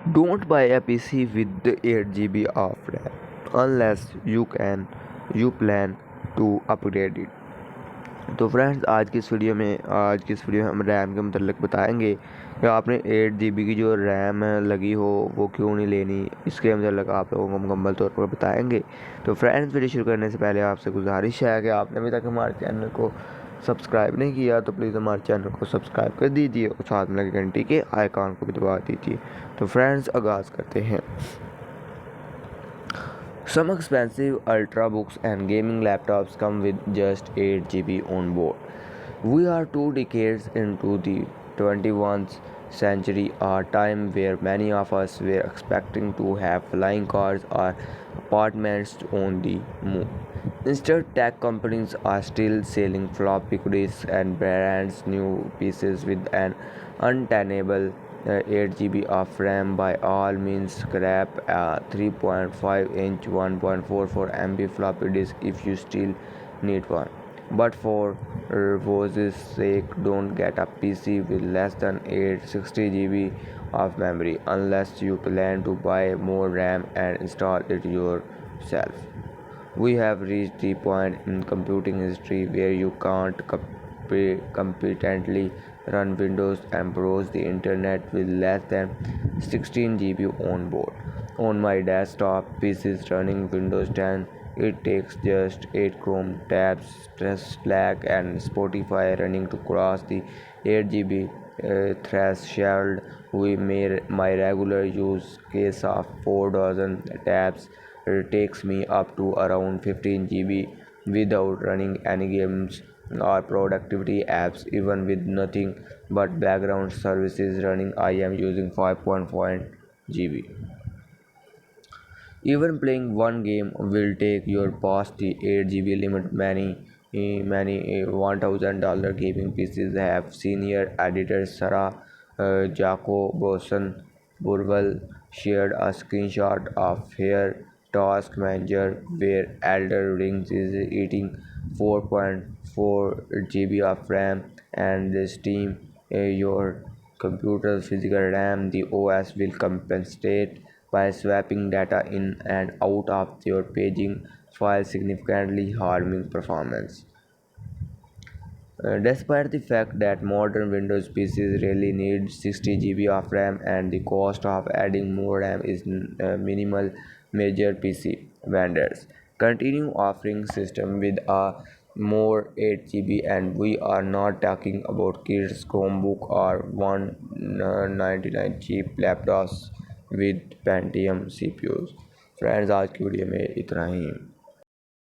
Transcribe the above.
Don't buy a PC with the 8 GB of RAM unless you plan to upgrade it. तो friends आज की इस video में हम रैम के मतलब बताएंगे कि आपने 8 GB की जो रैम लगी हो वो क्यों नहीं लेनी, इसके मतलब आप लोगों को मुकम्मल तौर पर बताएंगे। तो फ्रेंड्स वीडियो शुरू करने से पहले आपसे गुजारिश है कि आपने अभी तक हमारे चैनल को सब्सक्राइब नहीं किया तो प्लीज़ हमारे चैनल को सब्सक्राइब कर दीजिए और साथ में लगे घंटी के आइकॉन को भी दबा दीजिए। तो फ्रेंड्स आगाज़ करते हैं। Some expensive ultrabooks and gaming laptops come with just 8 GB on board. We are 2 decades into the 21st century, a time where many of us were expecting to have flying cars or apartments on the moon. Instead, tech companies are still selling floppy disks and brands new pieces with an untenable 8 GB of RAM. By all means, scrap a 3.5-inch 1.44 MB floppy disk if you still need one. But for Rose's sake, don't get a PC with less than 860 GB of memory unless you plan to buy more RAM and install it yourself. We have reached the point in computing history where you can't competently run Windows and browse the internet with less than 16 GB on board. On my desktop PC is running Windows 10. It takes just 8 Chrome tabs, Slack and Spotify running to cross the 8 GB threshold. My regular use case of 4 dozen tabs takes me up to around 15 GB without running any games or productivity apps. Even with nothing but background services running, I am using 5.4 GB. Even playing one game will take your past the 8 GB limit. Many $1,000 gaming PCs have senior editor Sarah Jacoboson Burwell shared a screenshot of her task manager where Elder Rings is eating 4.4 GB of RAM and the Steam your computer's physical RAM. The OS will compensate by swapping data in and out of your paging file, significantly harming performance. Despite the fact that modern Windows PCs really need 60 GB of RAM and the cost of adding more RAM is minimal, major PC vendors continue offering systems with a more 8 GB, and we are not talking about kids Chromebook or 199 cheap laptops with Pentium CPUs. Friends आज की video में इतना ही।